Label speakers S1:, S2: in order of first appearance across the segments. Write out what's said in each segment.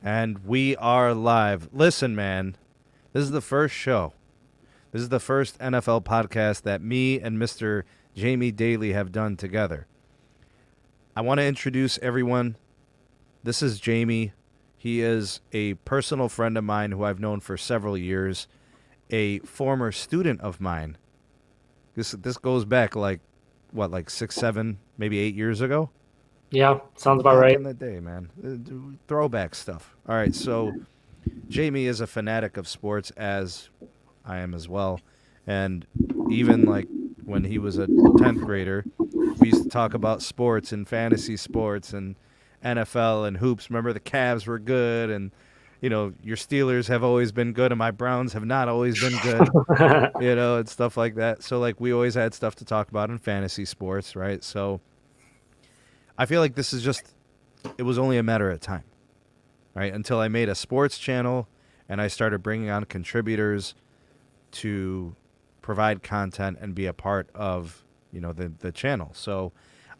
S1: And we are live. Listen, man, this is the first show. This is the first NFL podcast that me and Mr. Jamie Daly have done together. I want to introduce everyone. This is Jamie. He is a personal friend of mine who I've known for several years, a former student of mine. This goes back like 6, 7, maybe 8 years ago?
S2: Yeah, sounds about
S1: Back
S2: right.
S1: in the day, man. Throwback stuff. All right, so Jamie is a fanatic of sports, as I am as well. And even like when he was a 10th grader, we used to talk about sports and fantasy sports and NFL and hoops. Remember the Cavs were good, and your Steelers have always been good and my Browns have not always been good, and stuff like that. So like we always had stuff to talk about in fantasy sports, right? So I feel like it was only a matter of time, right? Until I made a sports channel and I started bringing on contributors to provide content and be a part of, the channel. So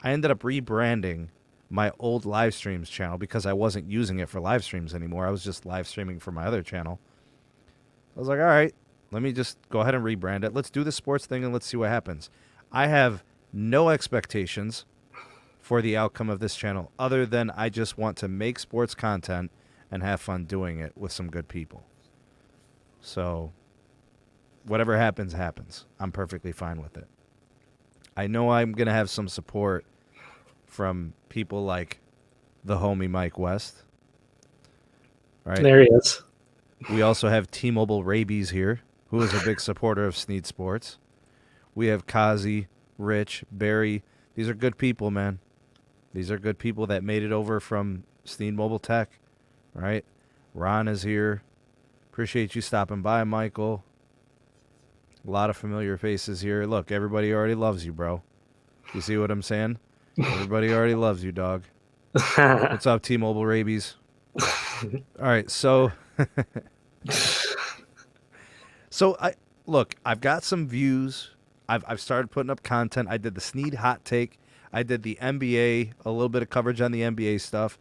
S1: I ended up rebranding my old live streams channel because I wasn't using it for live streams anymore. I was just live streaming for my other channel. I was like, all right, let me just go ahead and rebrand it. Let's do the sports thing and let's see what happens. I have no expectations for the outcome of this channel other than I just want to make sports content and have fun doing it with some good people. So whatever happens, happens. I'm perfectly fine with it. I know I'm going to have some support from people like the homie Mike West. Right?
S2: There he is.
S1: We also have T-Mobile Rabies here, who is a big supporter of Sneed Sports. We have Kazi, Rich, Barry. These are good people, man. These are good people that made it over from Sneed Mobile Tech, right? Ron is here. Appreciate you stopping by, Michael. A lot of familiar faces here. Look, everybody already loves you, bro. You see what I'm saying? Everybody already loves you, dog. What's up, T-Mobile Rabies? All right, so I've got some views. I've started putting up content. I did the Sneed hot take. I did the NBA, a little bit of coverage on the NBA stuff.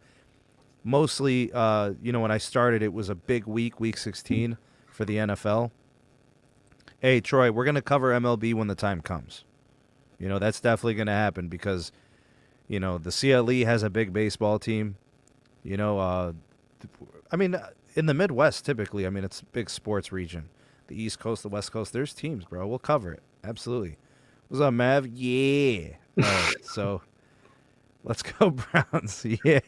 S1: Mostly, when I started, it was a big week 16 for the NFL. Hey, Troy, we're going to cover MLB when the time comes. That's definitely going to happen because, the CLE has a big baseball team. In the Midwest, typically, it's a big sports region. The East Coast, the West Coast, there's teams, bro. We'll cover it. Absolutely. What's up, Mav? Yeah. All right, so let's go Browns. Yeah.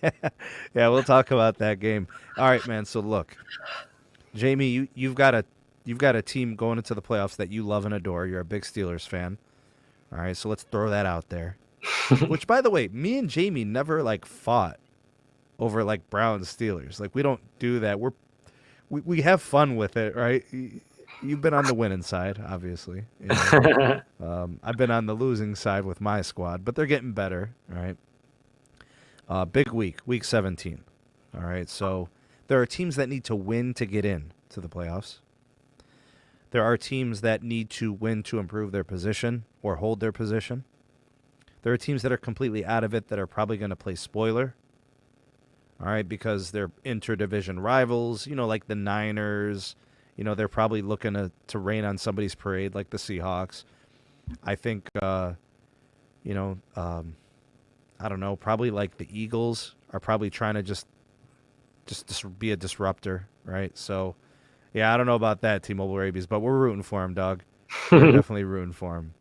S1: Yeah, we'll talk about that game. All right, man. So look, Jamie, you've got a team going into the playoffs that you love and adore. You're a big Steelers fan. All right, so let's throw that out there. Which, by the way, me and Jamie never fought over Browns Steelers. We don't do that. We have fun with it, right? You've been on the winning side, obviously. I've been on the losing side with my squad, but they're getting better, all right? Big week 17. All right, so there are teams that need to win to get in to the playoffs. There are teams that need to win to improve their position or hold their position. There are teams that are completely out of it that are probably going to play spoiler. All right, because they're interdivision rivals, like the Niners. They're probably looking to rain on somebody's parade like the Seahawks. I think, I don't know, probably like the Eagles are probably trying to just be a disruptor, right? So, yeah, I don't know about that, T-Mobile Rabies, but we're rooting for him, dog. We're definitely rooting for him.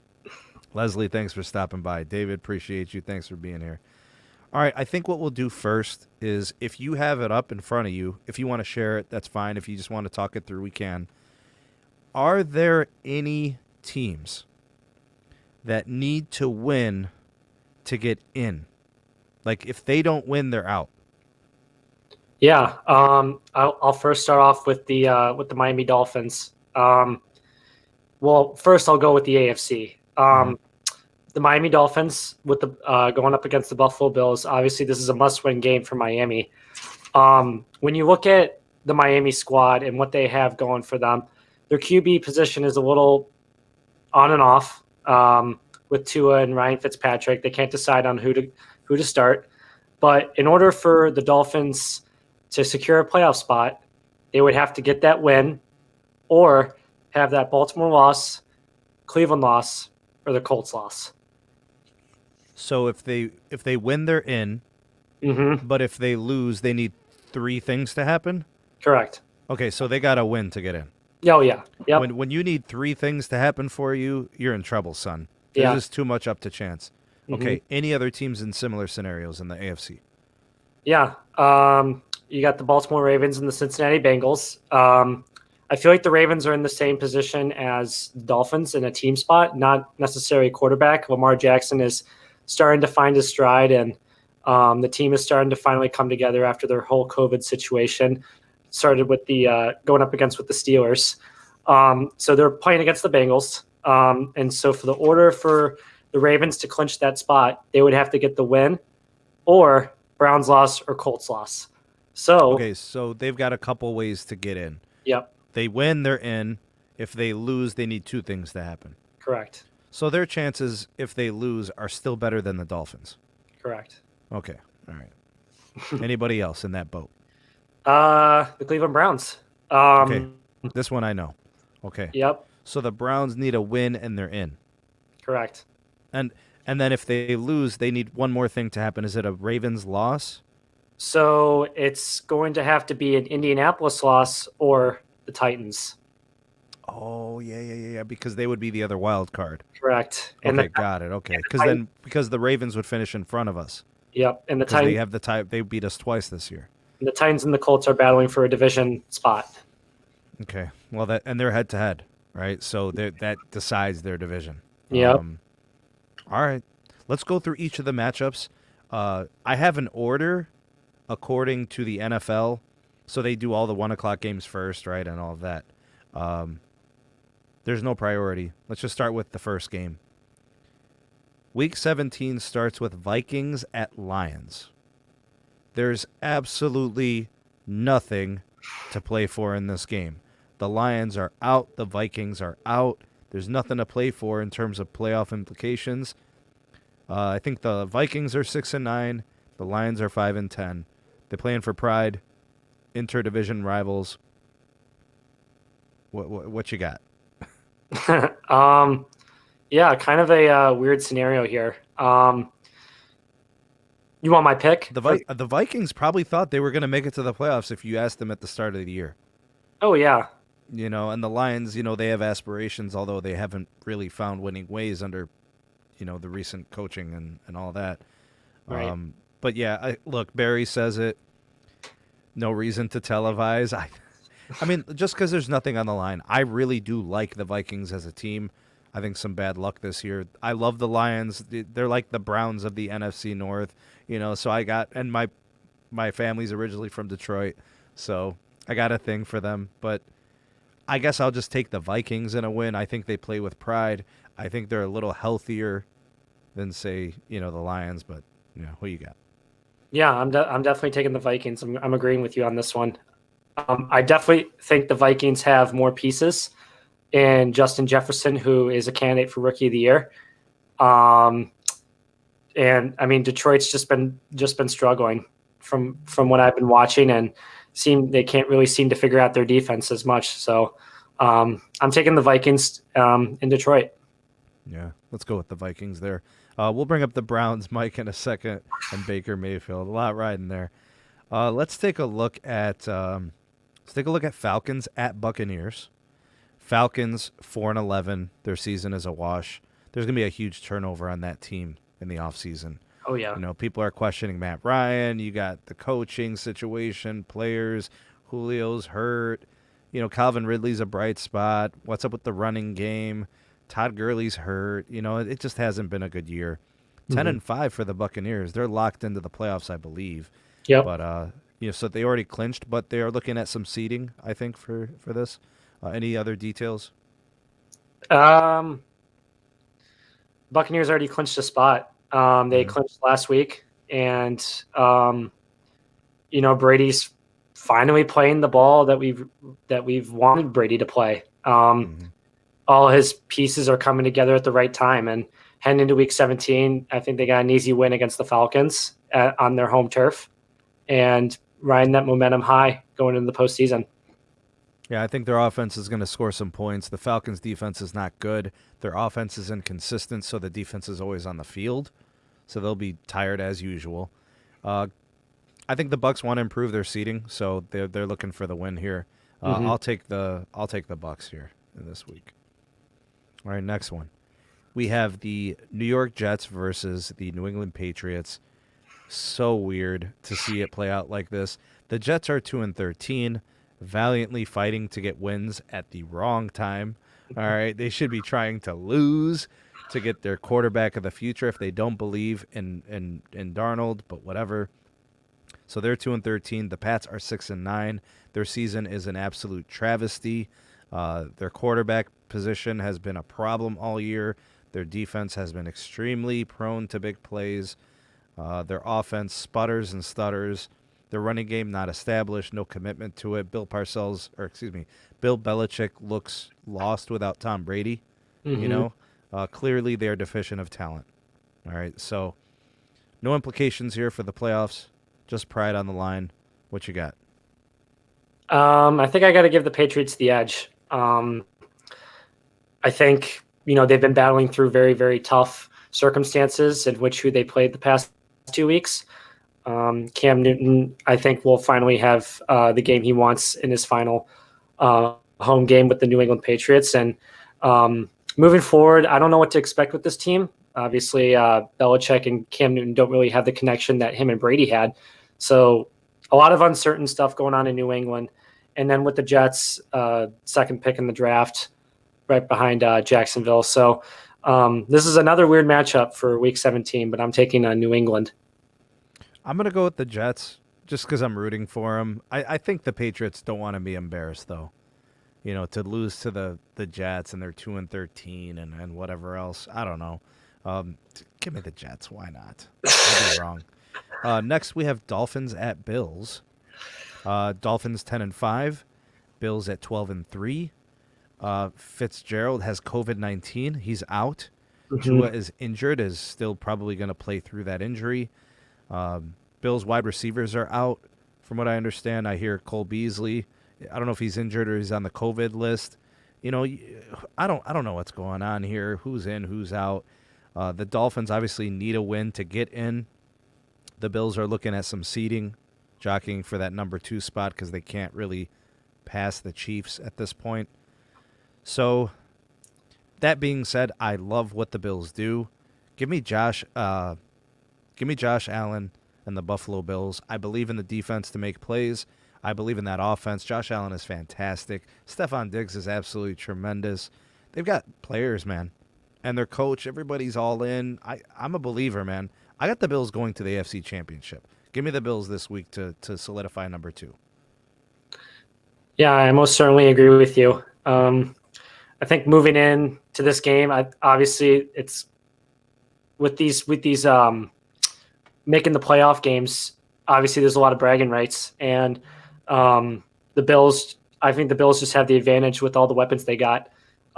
S1: Leslie, thanks for stopping by. David, appreciate you. Thanks for being here. All right, I think what we'll do first is if you have it up in front of you, if you want to share it, that's fine. If you just want to talk it through, we can. Are there any teams that need to win to get in? If they don't win, they're out.
S2: Yeah, I'll first start off with the Miami Dolphins. Well, first I'll go with the AFC. The Miami Dolphins with the going up against the Buffalo Bills. Obviously, this is a must-win game for Miami. When you look at the Miami squad and what they have going for them, their QB position is a little on and off with Tua and Ryan Fitzpatrick. They can't decide on who to start. But in order for the Dolphins to secure a playoff spot, they would have to get that win or have that Baltimore loss, Cleveland loss, or the Colts loss.
S1: So if they win, they're in.
S2: Mm-hmm.
S1: But if they lose, they need 3 things to happen.
S2: Correct.
S1: Okay, so they got to win to get in.
S2: Oh, yeah. Yep.
S1: When you need 3 things to happen for you, you're in trouble, son. There's
S2: Yeah.
S1: just too much up to chance. Okay, any other teams in similar scenarios in the AFC?
S2: Yeah. You got the Baltimore Ravens and the Cincinnati Bengals. I feel like the Ravens are in the same position as the Dolphins in a team spot, not necessarily quarterback. Lamar Jackson is starting to find his stride, and the team is starting to finally come together after their whole COVID situation. Started with the going up against with the Steelers. So they're playing against the Bengals. And so for the order for the Ravens to clinch that spot, they would have to get the win or Browns loss or Colts loss. So
S1: Okay, so they've got a couple ways to get in.
S2: Yep.
S1: They win, they're in. If they lose, they need 2 things to happen.
S2: Correct.
S1: So their chances, if they lose, are still better than the Dolphins.
S2: Correct.
S1: Okay, all right. Anybody else in that boat?
S2: The Cleveland Browns.
S1: Okay, this one I know. Okay.
S2: Yep.
S1: So the Browns need a win and they're in.
S2: Correct.
S1: And then if they lose, they need one more thing to happen. Is it a Ravens loss?
S2: So it's going to have to be an Indianapolis loss or the Titans.
S1: Oh, yeah, because they would be the other wild card.
S2: Correct.
S1: Okay, got it. Okay, because the Ravens would finish in front of us.
S2: Yep. And the
S1: Because they
S2: Titans,
S1: have they beat us twice this year.
S2: the Titans and the Colts are battling for a division spot.
S1: Okay, well and they're head to head, right? So that decides their division.
S2: Yep.
S1: All right, let's go through each of the matchups. I have an order according to the NFL, so they do all the 1:00 games first, right, and all of that. There's no priority. Let's just start with the first game. Week 17 starts with Vikings at Lions. There's absolutely nothing to play for in this game. The Lions are out. The Vikings are out. There's nothing to play for in terms of playoff implications. I think the Vikings are 6-9. The Lions are 5-10. They're playing for pride. Interdivision rivals. What you got?
S2: Yeah, kind of a weird scenario here. You want my pick?
S1: The Vikings probably thought they were going to make it to the playoffs if you asked them at the start of the year.
S2: Oh, yeah.
S1: And the Lions, they have aspirations, although they haven't really found winning ways under, the recent coaching and all that.
S2: Right.
S1: But yeah, look, Barry says it. No reason to televise. I mean, just because there's nothing on the line, I really do like the Vikings as a team. I think some bad luck this year. I love the Lions. They're like the Browns of the NFC North, so and my family's originally from Detroit, so I got a thing for them. But I guess I'll just take the Vikings in a win. I think they play with pride. I think they're a little healthier than, say, the Lions, but, who you got?
S2: Yeah, I'm definitely taking the Vikings. I'm agreeing with you on this one. I definitely think the Vikings have more pieces in Justin Jefferson, who is a candidate for Rookie of the Year. And I mean, Detroit's just been struggling from what I've been watching, and they can't really seem to figure out their defense as much. So I'm taking the Vikings in Detroit.
S1: Yeah, let's go with the Vikings there. We'll bring up the Browns, Mike, in a second, and Baker Mayfield. A lot riding there. Let's take a look at Falcons at Buccaneers. Falcons 4-11. Their season is a wash. There's gonna be a huge turnover on that team in the offseason.
S2: Oh yeah.
S1: People are questioning Matt Ryan. You got the coaching situation, players. Julio's hurt. Calvin Ridley's a bright spot. What's up with the running game? Todd Gurley's hurt. It just hasn't been a good year. 10-5 for the Buccaneers. They're locked into the playoffs, I believe.
S2: Yep.
S1: But so they already clinched, but they are looking at some seeding, I think, for this. Any other details?
S2: Buccaneers already clinched a spot. They clinched last week, and Brady's finally playing the ball that we've wanted Brady to play. All his pieces are coming together at the right time, and heading into Week 17, I think they got an easy win against the Falcons on their home turf, and riding that momentum high going into the postseason.
S1: Yeah, I think their offense is going to score some points. The Falcons' defense is not good. Their offense is inconsistent, so the defense is always on the field. So they'll be tired as usual. I think the Bucs want to improve their seeding, so they're looking for the win here. I'll take the Bucs here this week. All right, next one. We have the New York Jets versus the New England Patriots. So weird to see it play out like this. The Jets are 2-13. Valiantly fighting to get wins at the wrong time. All right, they should be trying to lose to get their quarterback of the future if they don't believe in Darnold, but whatever. So they're 2-13. The Pats are 6-9. Their season is an absolute travesty. Their quarterback position has been a problem all year. Their defense has been extremely prone to big plays. Their offense sputters and stutters. Their running game not established, no commitment to it. Bill Belichick looks lost without Tom Brady. You know, clearly they're deficient of talent. All right, so no implications here for the playoffs. Just pride on the line. What you got?
S2: I think I got to give the Patriots the edge. I think they've been battling through very, very tough circumstances in who they played the past 2 weeks. Cam Newton, I think, will finally have the game he wants in his final home game with the New England Patriots. And moving forward, I don't know what to expect with this team. Obviously, Belichick and Cam Newton don't really have the connection that him and Brady had. So a lot of uncertain stuff going on in New England. And then with the Jets, second pick in the draft, right behind Jacksonville. So this is another weird matchup for Week 17, but I'm taking New England.
S1: I'm going to go with the Jets just because I'm rooting for them. I think the Patriots don't want to be embarrassed, though. To lose to the Jets and they're 2-13 and whatever else. I don't know. Give me the Jets. Why not? I'd be wrong. Next, we have Dolphins at Bills. Dolphins 10-5. Bills at 12-3. Fitzgerald has COVID-19. He's out. Tua is injured, is still probably going to play through that injury. Bills wide receivers are out. From what I understand, I hear Cole Beasley. I don't know if he's injured or he's on the COVID list. I don't know what's going on here. Who's in, who's out. The Dolphins obviously need a win to get in. The Bills are looking at some seeding, jockeying for that number 2 spot because they can't really pass the Chiefs at this point. So, that being said, I love what the Bills do. Give me Josh Allen and the Buffalo Bills. I believe in the defense to make plays. I believe in that offense. Josh Allen is fantastic. Stephon Diggs is absolutely tremendous. They've got players, man. And their coach, everybody's all in. I'm a believer, man. I got the Bills going to the AFC Championship. Give me the Bills this week to solidify number 2.
S2: Yeah, I most certainly agree with you. I think moving in to this game, obviously it's with these making the playoff games. Obviously, there's a lot of bragging rights, and the Bills. I think the Bills just have the advantage with all the weapons they got.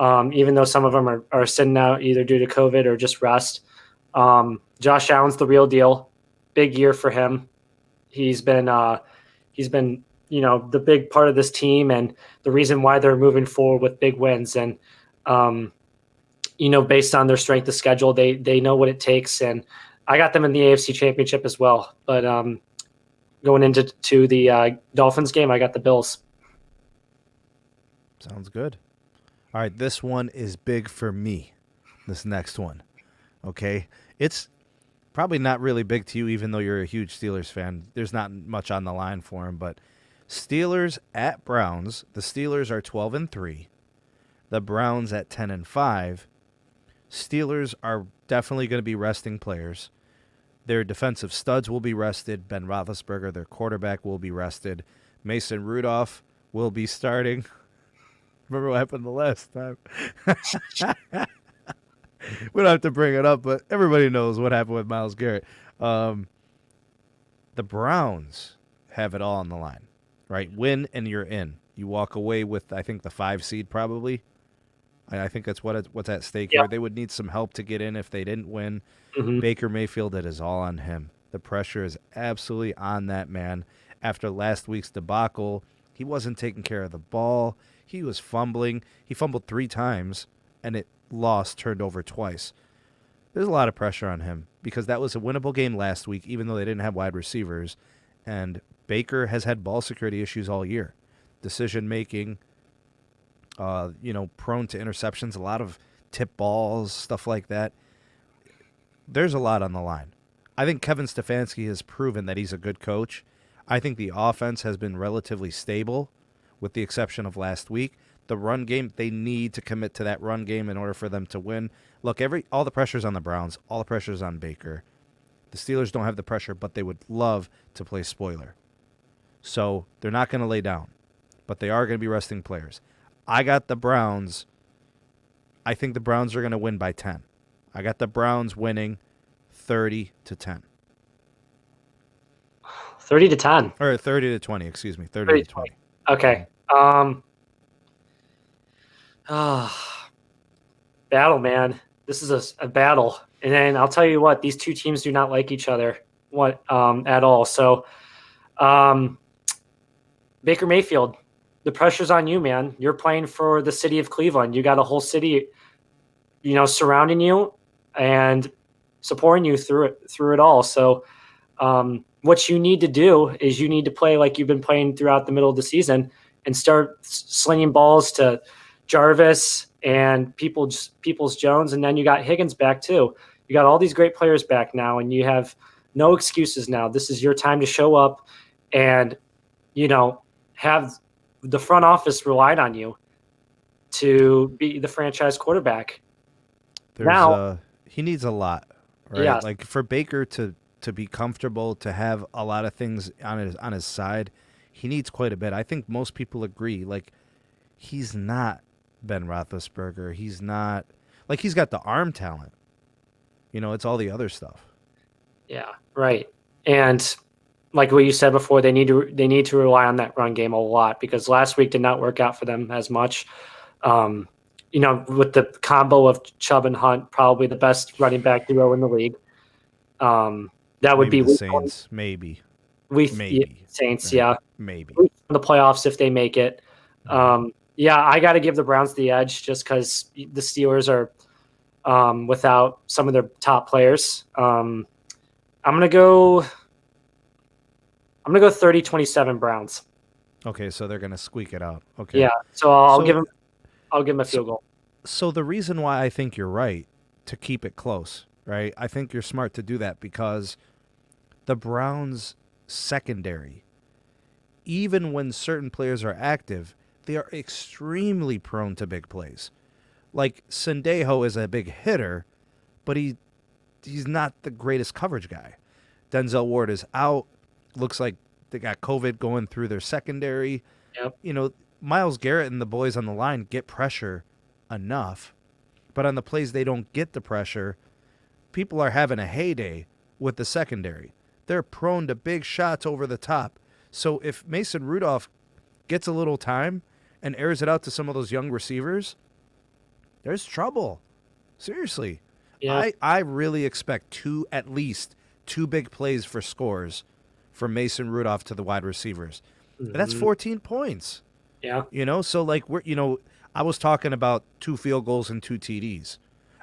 S2: Even though some of them are sitting out either due to COVID or just rest. Josh Allen's the real deal. Big year for him. He's been the big part of this team and the reason why they're moving forward with big wins. And based on their strength of schedule, they know what it takes. And I got them in the AFC Championship as well. But going into the Dolphins game, I got the Bills.
S1: Sounds good. All right, this one is big for me, this next one. Okay? It's probably not really big to you, even though you're a huge Steelers fan. There's not much on the line for him, but Steelers at Browns. The Steelers are 12-3. The Browns at 10-5. Steelers are definitely going to be resting players. Their defensive studs will be rested. Ben Roethlisberger, their quarterback, will be rested. Mason Rudolph will be starting. Remember what happened the last time? We don't have to bring it up, but everybody knows what happened with Myles Garrett. The Browns have it all on the line, right? Win and you're in. You walk away with, I think, the 5 seed probably. I think that's what's at stake here. They would need some help to get in if they didn't win. Baker Mayfield, it is all on him. The pressure is absolutely on that man. after last week's debacle. He wasn't taking care of the ball. He was fumbling. He fumbled 3 times, and it turned over twice. There's a lot of pressure on him because that was a winnable game last week, even though they didn't have wide receivers. And Baker has had ball security issues all year. Decision making, prone to interceptions, a lot of tip balls, stuff like that. There's a lot on the line. I think Kevin Stefanski has proven that he's a good coach. I think the offense has been relatively stable, with the exception of last week. The run game, they need to commit to that run game in order for them to win. Look, all the pressure's on the Browns. All the pressure's on Baker. The Steelers don't have the pressure, but they would love to play spoiler. So they're not going to lay down, but they are going to be resting players. I got the Browns. I think the Browns are going to win by 10. I got the Browns winning 30-10.
S2: 30-10.
S1: Or 30-20, excuse me. 30-20.
S2: Okay. Battle, man. This is a battle. And then I'll tell you what, these two teams do not like each other at all. So Baker Mayfield, the pressure's on you, man. You're playing for the city of Cleveland. You got a whole city, surrounding you and supporting you through it all. So what you need to do is you need to play like you've been playing throughout the middle of the season and start slinging balls to Jarvis and Peoples-Jones, and then you got Higgins back too. You got all these great players back now, and you have no excuses now. This is your time to show up and, have the front office relied on you to be the franchise quarterback.
S1: He needs a lot, right?
S2: Yeah.
S1: Like for Baker to be comfortable, to have a lot of things on his side, he needs quite a bit. I think most people agree. Like, he's not Ben Roethlisberger. He's not like he's got the arm talent. It's all the other stuff. Yeah,
S2: right. And like what you said before, they need to rely on that run game a lot because last week did not work out for them as much. With the combo of Chubb and Hunt, probably the best running back duo in the league. That would
S1: maybe
S2: be
S1: the Saints, maybe.
S2: Saints,
S1: right.
S2: Yeah.
S1: Maybe.
S2: The playoffs if they make it. I got to give the Browns the edge just because the Steelers are without some of their top players. I'm gonna go 30-27 Browns.
S1: Okay, so they're gonna squeak it out. Okay.
S2: Yeah, so I'll give them a field goal.
S1: So the reason why I think you're right to keep it close, right? I think you're smart to do that because the Browns secondary, even when certain players are active, they are extremely prone to big plays. Like Sendejo is a big hitter, but he's not the greatest coverage guy. Denzel Ward is out. Looks like they got COVID going through their secondary.
S2: Yep.
S1: Myles Garrett and the boys on the line get pressure enough, but on the plays they don't get the pressure, people are having a heyday with the secondary. They're prone to big shots over the top. So if Mason Rudolph gets a little time and airs it out to some of those young receivers, there's trouble. Seriously.
S2: Yeah.
S1: I really expect at least two big plays for scores from Mason Rudolph to the wide receivers. Mm-hmm. That's 14 points.
S2: Yeah.
S1: So like I was talking about 2 field goals and 2 TDs.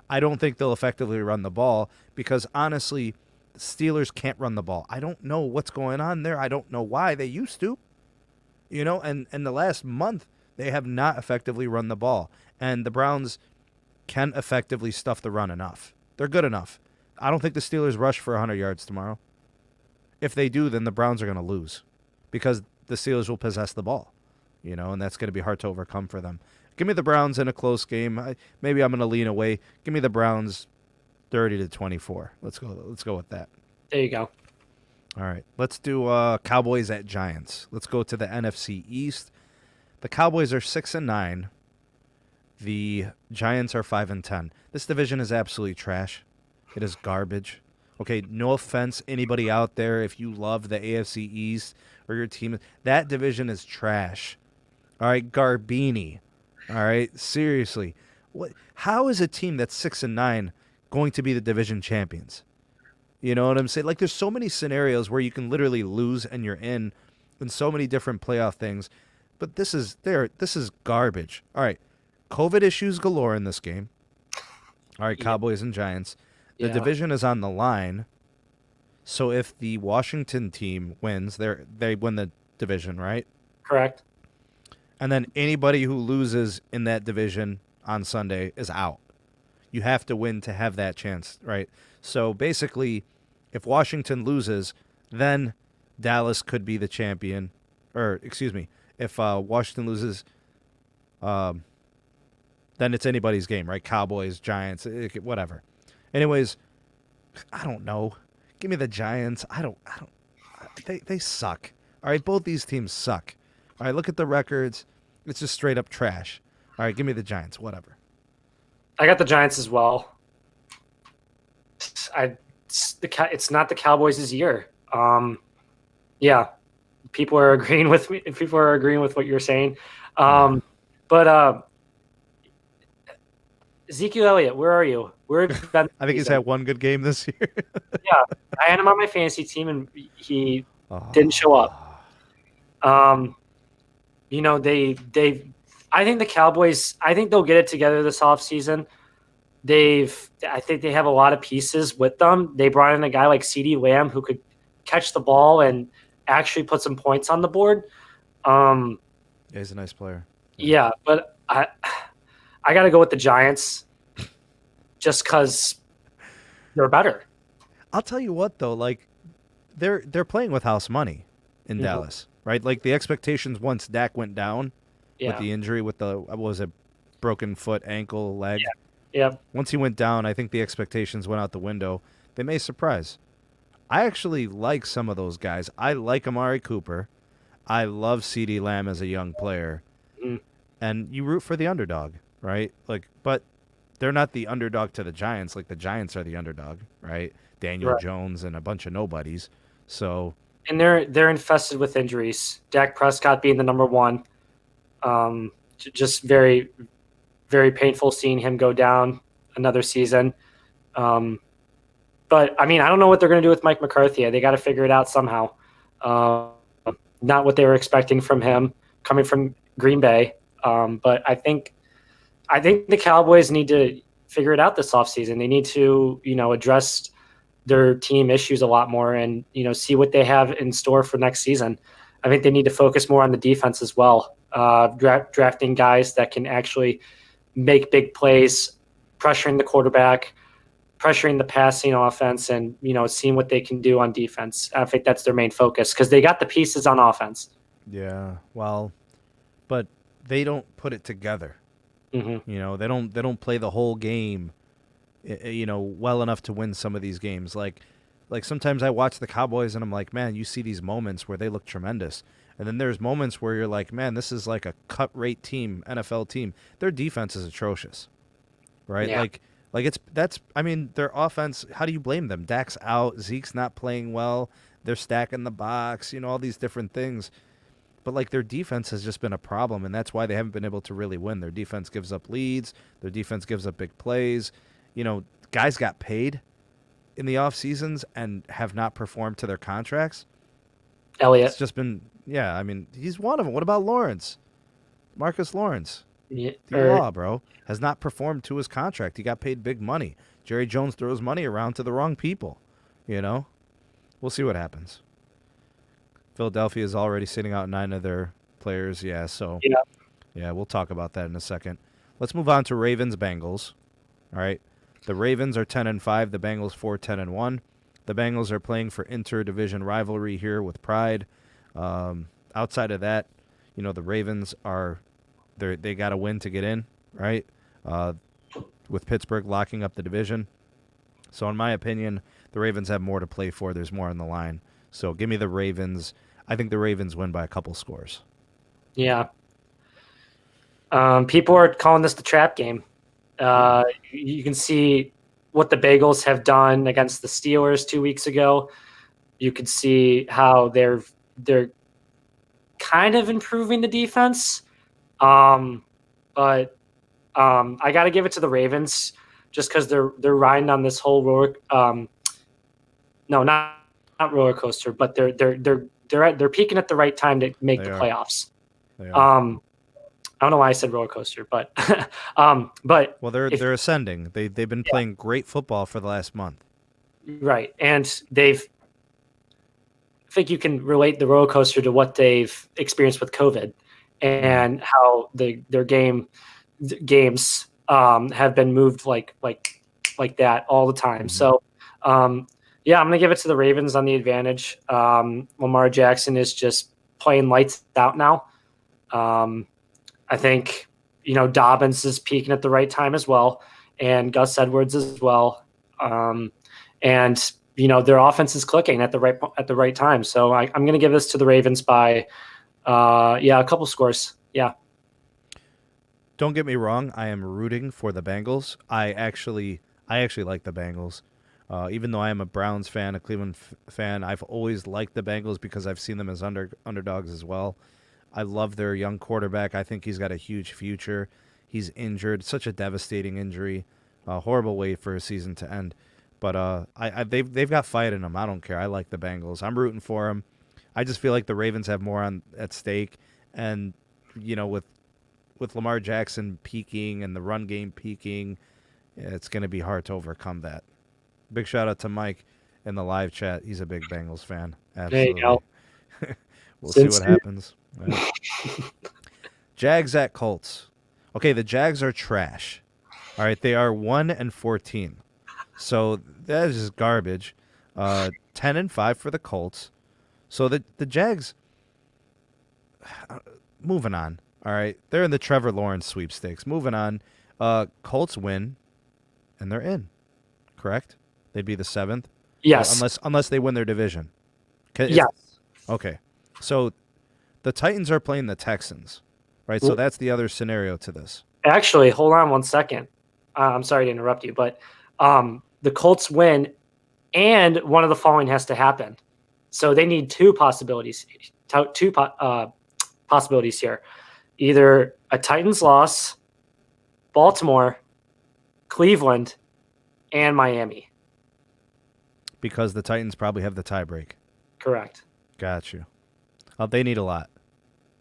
S1: I don't think they'll effectively run the ball because honestly, the Steelers can't run the ball. I don't know what's going on there. I don't know why. They used to. And in the last month, they have not effectively run the ball. And the Browns can effectively stuff the run enough. They're good enough. I don't think the Steelers rush for 100 yards tomorrow. If they do, then the Browns are going to lose because the Steelers will possess the ball, and that's going to be hard to overcome for them. Give me the Browns in a close game. Maybe I'm going to lean away. Give me the Browns 30-24. Let's go with that.
S2: There you go.
S1: All right. Let's do Cowboys at Giants. Let's go to the NFC East. The Cowboys are 6-9. The Giants are 5-10. This division is absolutely trash. It is garbage. Okay, no offense, anybody out there, if you love the AFC East or your team, that division is trash. All right, Garbini. All right, seriously. How is a team that's 6-9 going to be the division champions? You know what I'm saying? Like, there's so many scenarios where you can literally lose and you're in. in so many different playoff things, but this is garbage. All right, COVID issues galore in this game. All right, Cowboys and Giants. The division is on the line. So if the Washington team wins, they win the division, right?
S2: Correct.
S1: And then anybody who loses in that division on Sunday is out. You have to win to have that chance, right? So basically, if Washington loses, then Dallas could be the champion. Or, excuse me, if Washington loses, then it's anybody's game, right? Cowboys, Giants, whatever. Anyways, I don't know. Give me the Giants. They suck. All right, both these teams suck. All right, look at the records. It's just straight up trash. All right, give me the Giants, whatever.
S2: I got the Giants as well. It's not the Cowboys' year. Yeah, people are agreeing with me. People are agreeing with what you're saying. But Ezekiel Elliott, where are you? Where have you been?
S1: I think he's had one good game this year.
S2: Yeah, I had him on my fantasy team, and he didn't show up. I think the Cowboys, I think they'll get it together this offseason. I think they have a lot of pieces with them. They brought in a guy like CeeDee Lamb who could catch the ball and actually put some points on the board.
S1: Yeah, he's a nice player.
S2: Yeah, but I got to go with the Giants just because they're better.
S1: I'll tell you what, though, like they're playing with house money in Dallas, right? Like the expectations once Dak went down with the injury, with the what was it, broken foot, ankle, leg.
S2: Yeah.
S1: Once he went down, I think the expectations went out the window. They may surprise. I actually like some of those guys. I like Amari Cooper. I love CeeDee Lamb as a young player. And you root for the underdog, right? Like, but they're not the underdog to the Giants. Like the Giants are the underdog, right? Daniel Jones and a bunch of nobodies. So,
S2: and they're infested with injuries. Dak Prescott being the number one. Just very, very painful seeing him go down another season. But I mean, I don't know what they're going to do with Mike McCarthy. They got to figure it out somehow. Not what they were expecting from him coming from Green Bay. But I think the Cowboys need to figure it out this offseason. They need to, address their team issues a lot more and, see what they have in store for next season. I think they need to focus more on the defense as well. Drafting guys that can actually make big plays, pressuring the quarterback, pressuring the passing offense, and, seeing what they can do on defense. I think that's their main focus because they got the pieces on offense.
S1: Yeah, well, but they don't put it together. They don't play the whole game, well enough to win some of these games. Like sometimes I watch the Cowboys and I'm like, man, you see these moments where they look tremendous. And then there's moments where you're like, man, this is like a cut rate team, NFL team. Their defense is atrocious, right?
S2: Yeah.
S1: Their offense, how do you blame them? Dak's out, Zeke's not playing well, they're stacking the box, all these different things. But, like, their defense has just been a problem, and that's why they haven't been able to really win. Their defense gives up leads. Their defense gives up big plays. Guys got paid in the off seasons and have not performed to their contracts.
S2: Elliott.
S1: It's just been, he's one of them. What about Lawrence? Marcus Lawrence. D-Law, bro, has not performed to his contract. He got paid big money. Jerry Jones throws money around to the wrong people, We'll see what happens. Philadelphia is already sitting out 9 of their players. Yeah, we'll talk about that in a second. Let's move on to Ravens-Bengals. All right. The Ravens are 10-5. The Bengals 4-10-1. The Bengals are playing for inter-division rivalry here with pride. Outside of that, the Ravens they got to win to get in, right? With Pittsburgh locking up the division. So in my opinion, the Ravens have more to play for. There's more on the line. So give me the Ravens. I think the Ravens win by a couple scores.
S2: Yeah. People are calling this the trap game. You can see what the Bengals have done against the Steelers 2 weeks ago. You could see how they're kind of improving the defense. But I got to give it to the Ravens just because they're riding on this whole roller. No, not roller coaster, but they're they're peaking at the right time to make
S1: They
S2: the
S1: are.
S2: playoffs.
S1: They are.
S2: I don't know why I said roller coaster, but but
S1: Well, they're ascending. They've been playing great football for the last month.
S2: right, and I think you can relate the roller coaster to what they've experienced with COVID and how their games have been moved like that all the time. So yeah, I'm gonna give it to the Ravens on the advantage. Lamar Jackson is just playing lights out now. I think Dobbins is peaking at the right time as well, and Gus Edwards as well. And their offense is clicking at the right time. So I'm going to give this to the Ravens by a couple scores. Yeah.
S1: Don't get me wrong. I am rooting for the Bengals. I actually like the Bengals. Even though I am a Browns fan, a Cleveland fan, I've always liked the Bengals because I've seen them as underdogs as well. I love their young quarterback. I think he's got a huge future. He's injured, such a devastating injury, a horrible way for a season to end. But they've got fight in them. I don't care. I like the Bengals. I'm rooting for them. I just feel like the Ravens have more at stake, and with Lamar Jackson peaking and the run game peaking, it's going to be hard to overcome that. Big shout out to Mike in the live chat. He's a big Bengals fan. Absolutely.
S2: There you go.
S1: We'll see what happens. Right. Jags at Colts. Okay, the Jags are trash. All right, they are 1-14. So that is just garbage. 10-5 for the Colts. So the Jags, moving on. All right, they're in the Trevor Lawrence sweepstakes. Moving on. Colts win, and they're in. Correct? They'd be the 7th.
S2: Yes.
S1: Unless they win their division.
S2: Yes.
S1: Okay. So the Titans are playing the Texans, right? So that's the other scenario to this.
S2: Actually, hold on one second. I'm sorry to interrupt you, but the Colts win, and one of the following has to happen. So they need two possibilities here. Either a Titans loss, Baltimore, Cleveland, and Miami.
S1: Because the Titans probably have the tiebreak.
S2: Correct.
S1: Got you. They need a lot.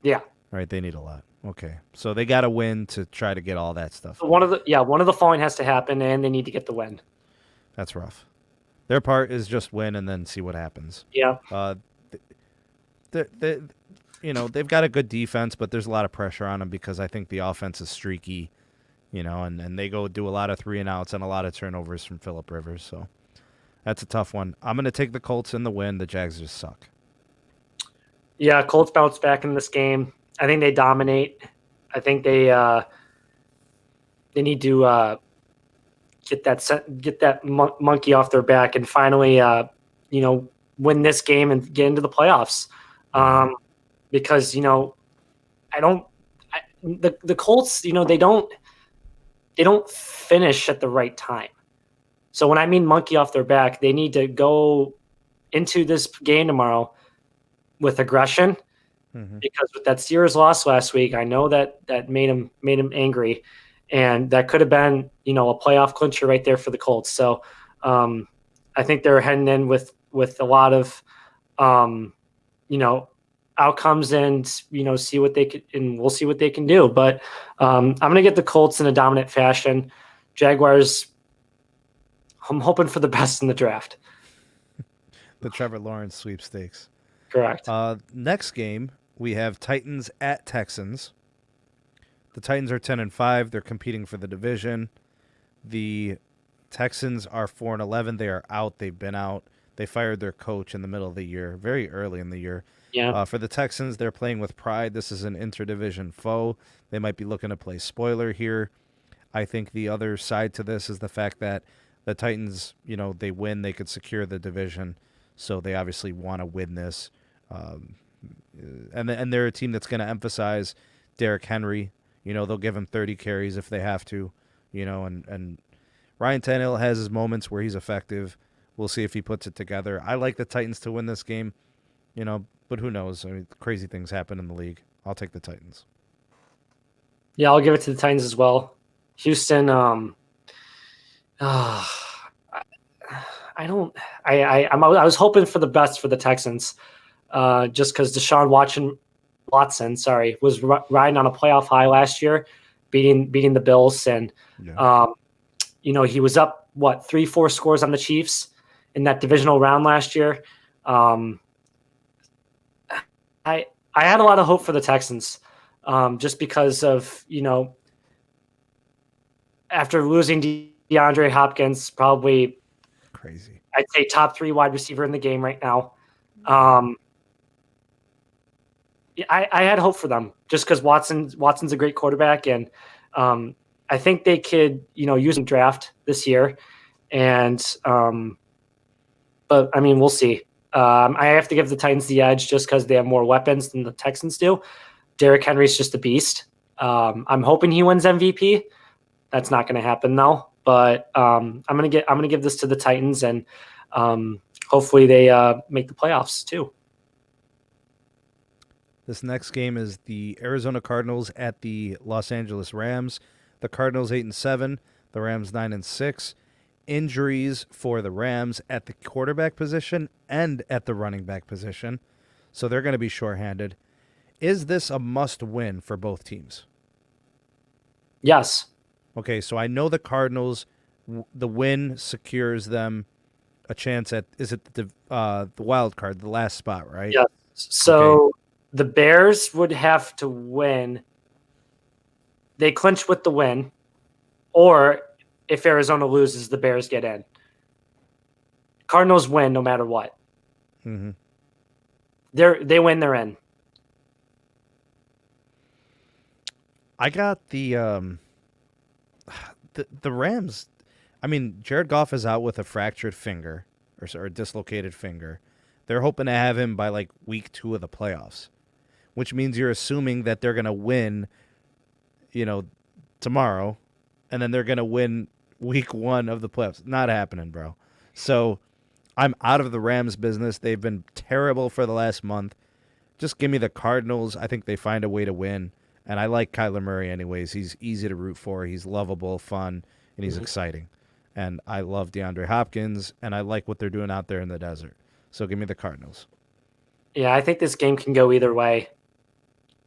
S2: Yeah.
S1: Right, they need a lot. Okay. So they got to win to try to get all that stuff.
S2: So one of the following has to happen, and they need to get the win.
S1: That's rough. Their part is just win and then see what happens.
S2: Yeah.
S1: They've got a good defense, but there's a lot of pressure on them because I think the offense is streaky, and they go do a lot of 3-and-outs and a lot of turnovers from Phillip Rivers. So that's a tough one. I'm going to take the Colts in the win. The Jags just suck.
S2: Yeah, Colts bounce back in this game. I think they dominate. I think they need to get that monkey off their back and finally win this game and get into the playoffs. Because the Colts they don't finish at the right time. So when I mean monkey off their back, they need to go into this game tomorrow with aggression. Mm-hmm. Because with that Steelers loss last week, I know that made him angry, and that could have been a playoff clincher right there for the Colts. So I think they're heading in with a lot of outcomes and see what they can, and we'll see what they can do. But I'm going to get the Colts in a dominant fashion. Jaguars, I'm hoping for the best in the draft.
S1: The Trevor Lawrence sweepstakes.
S2: Correct.
S1: Next game, we have Titans at Texans. The Titans are 10-5. They're competing for the division. The Texans are 4-11. They are out. They've been out. They fired their coach in the middle of the year, very early in the year.
S2: Yeah.
S1: For the Texans, they're playing with pride. This is an interdivision foe. They might be looking to play spoiler here. I think the other side to this is the fact that the Titans, they win, they could secure the division. So they obviously want to win this. And they're a team that's going to emphasize Derrick Henry. They'll give him 30 carries if they have to. And Ryan Tannehill has his moments where he's effective. We'll see if he puts it together. I like the Titans to win this game, but who knows? I mean, crazy things happen in the league. I'll take the Titans.
S2: Yeah, I'll give it to the Titans as well. Houston, I was hoping for the best for the Texans. just because Watson, was riding on a playoff high last year, beating the Bills, and
S1: Yeah.
S2: he was up 3-4 scores on the Chiefs in that divisional round last year. I I had a lot of hope for the Texans, just because of after losing DeAndre Hopkins, probably
S1: Crazy.
S2: I'd say top 3 wide receiver in the game right now. Um, I had hope for them just because Watson's a great quarterback, and I think they could use him draft this year, and but I mean we'll see. I have to give the Titans the edge just because they have more weapons than the Texans do. Derrick Henry's just a beast. I'm hoping he wins MVP. That's not going to happen though. But I'm gonna give this to the Titans, and hopefully they make the playoffs too.
S1: This next game is the Arizona Cardinals at the Los Angeles Rams. The Cardinals 8-7, the Rams 9-6. Injuries for the Rams at the quarterback position and at the running back position, so they're going to be shorthanded. Is this a must-win for both teams?
S2: Yes.
S1: Okay, so I know the Cardinals, the win secures them a chance at, is it the wild card, the last spot, right?
S2: Yes. So the Bears would have to win. They clinch with the win, or if Arizona loses, the Bears get in. Cardinals win no matter what.
S1: Mm-hmm.
S2: They win, they're in.
S1: I got the Rams. I mean, Jared Goff is out with a fractured finger or a dislocated finger. They're hoping to have him by like week 2 of the playoffs, which means you're assuming that they're going to win, tomorrow, and then they're going to win week 1 of the playoffs. Not happening, bro. So I'm out of the Rams business. They've been terrible for the last month. Just give me the Cardinals. I think they find a way to win. And I like Kyler Murray anyways. He's easy to root for. He's lovable, fun, and he's exciting. And I love DeAndre Hopkins, and I like what they're doing out there in the desert. So give me the Cardinals.
S2: Yeah, I think this game can go either way.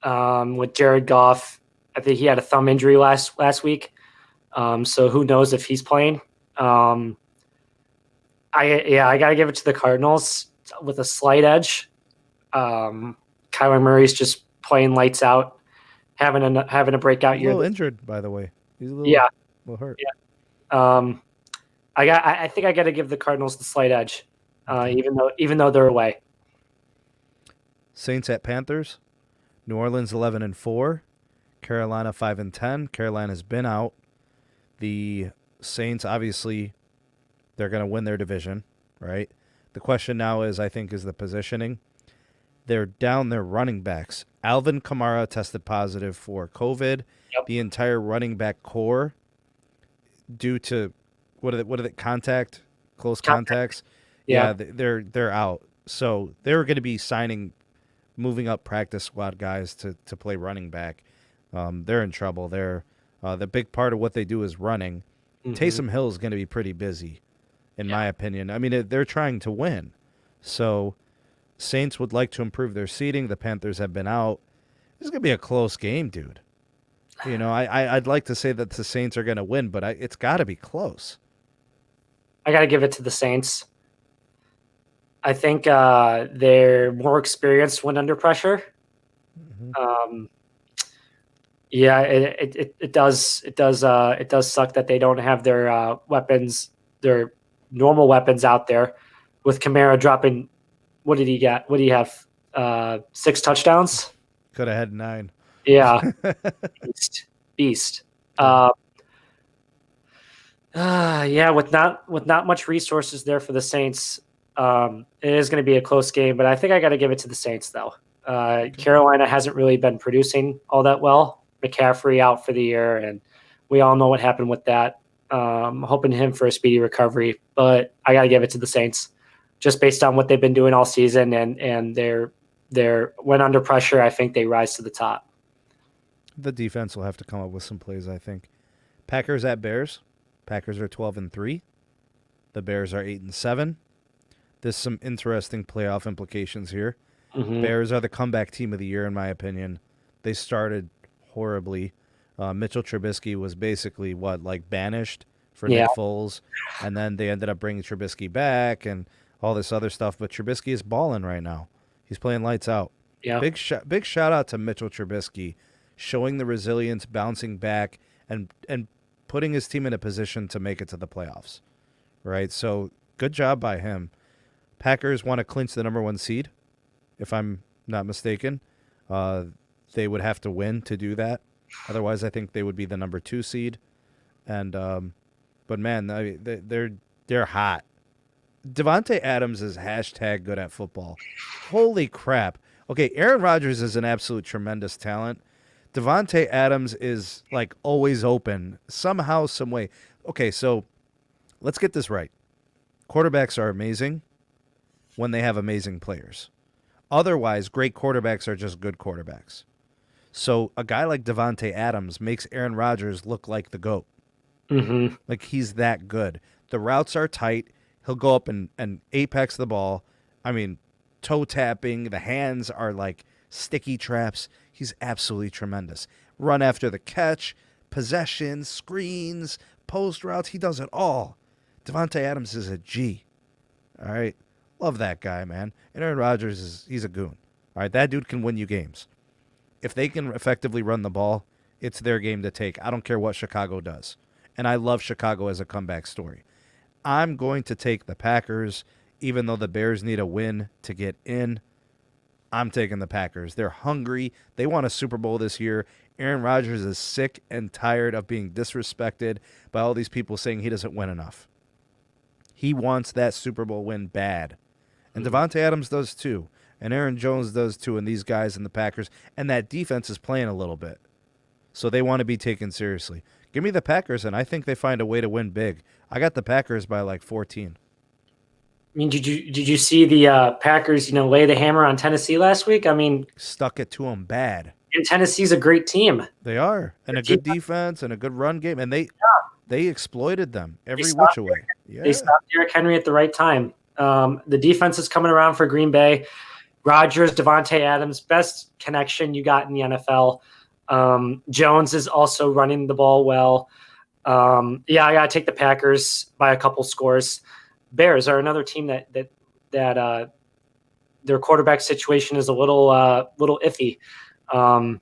S2: With Jared Goff, I think he had a thumb injury last week. So who knows if he's playing. I got to give it to the Cardinals with a slight edge. Kyler Murray's just playing lights out. Having a breakout year.
S1: A little injured, by the way. He's a little hurt.
S2: Yeah. I think I got to give the Cardinals the slight edge, even though they're away.
S1: Saints at Panthers. New Orleans 11-4. Carolina 5-10. Carolina's been out. The Saints, obviously, they're going to win their division, right? The question now is the positioning. They're down their running backs. Alvin Kamara tested positive for COVID.
S2: Yep.
S1: The entire running back core, due to close contacts.
S2: Yeah.
S1: They're out. So they were going to be moving up practice squad guys to play running back. They're in trouble. The big part of what they do is running. Mm-hmm. Taysom Hill is going to be pretty busy, in my opinion. I mean, they're trying to win. So Saints would like to improve their seeding. The Panthers have been out. This is going to be a close game, dude. I'd like to say that the Saints are going to win, but it's got to be close.
S2: I got to give it to the Saints. I think they're more experienced when under pressure. Mm-hmm. It does suck that they don't have their weapons, their normal weapons out there, with Kamara dropping. What did he get? What do you have? 6 touchdowns?
S1: Could have had 9.
S2: Yeah. Beast. With not much resources there for the Saints, it is going to be a close game, but I think I got to give it to the Saints, though. Carolina hasn't really been producing all that well. McCaffrey out for the year, and we all know what happened with that. Hoping him for a speedy recovery, but I got to give it to the Saints, just based on what they've been doing all season, and they're when under pressure, I think they rise to the top.
S1: The defense will have to come up with some plays, I think. Packers at Bears. Packers are 12-3. The Bears are 8-7. There's some interesting playoff implications here. Bears are the comeback team of the year, in my opinion. They started horribly. Mitchell Trubisky was basically banished for
S2: Yeah.
S1: Nick Foles, and then they ended up bringing Trubisky back and all this other stuff. But Trubisky is balling right now. He's playing lights out.
S2: Yeah.
S1: Big shout out to Mitchell Trubisky, showing the resilience, bouncing back, and putting his team in a position to make it to the playoffs. Right? So good job by him. Packers want to clinch the number 1 seed, if I'm not mistaken. They would have to win to do that. Otherwise, I think they would be the number 2 seed. And but man, they're hot. Devontae Adams is #good at football. Holy crap. Okay, Aaron Rodgers is an absolute tremendous talent. Devontae Adams is always open somehow, some way. Okay, so let's get this right. Quarterbacks are amazing when they have amazing players. Otherwise, great quarterbacks are just good quarterbacks. So a guy like Devontae Adams makes Aaron Rodgers look like the GOAT. Like he's that good. The routes are tight. He'll go up and apex the ball. I mean, toe tapping. The hands are like sticky traps. He's absolutely tremendous. Run after the catch, possession, screens, post routes. He does it all. Devontae Adams is a G. All right. Love that guy, man. And Aaron Rodgers he's a goon. All right. That dude can win you games. If they can effectively run the ball, it's their game to take. I don't care what Chicago does. And I love Chicago as a comeback story. I'm going to take the Packers, even though the Bears need a win to get in. I'm taking the Packers. They're hungry. They want a Super Bowl this year. Aaron Rodgers is sick and tired of being disrespected by all these people saying he doesn't win enough. He wants that Super Bowl win bad. And Devontae Adams does too. And Aaron Jones does too, and these guys in the Packers. And that defense is playing a little bit. So they want to be taken seriously. Give me the Packers, and I think they find a way to win big. I got the Packers by 14.
S2: I mean, did you see the Packers, lay the hammer on Tennessee last week? I mean,
S1: stuck it to them bad.
S2: And Tennessee's a great team.
S1: They are, and a good defense and a good run game, and they exploited them every which way. Yeah.
S2: They stopped Derrick Henry at the right time. The defense is coming around for Green Bay. Rodgers, Devontae Adams, best connection you got in the NFL. Jones is also running the ball well. I gotta take the Packers by a couple scores. Bears are another team that their quarterback situation is a little iffy.
S1: They're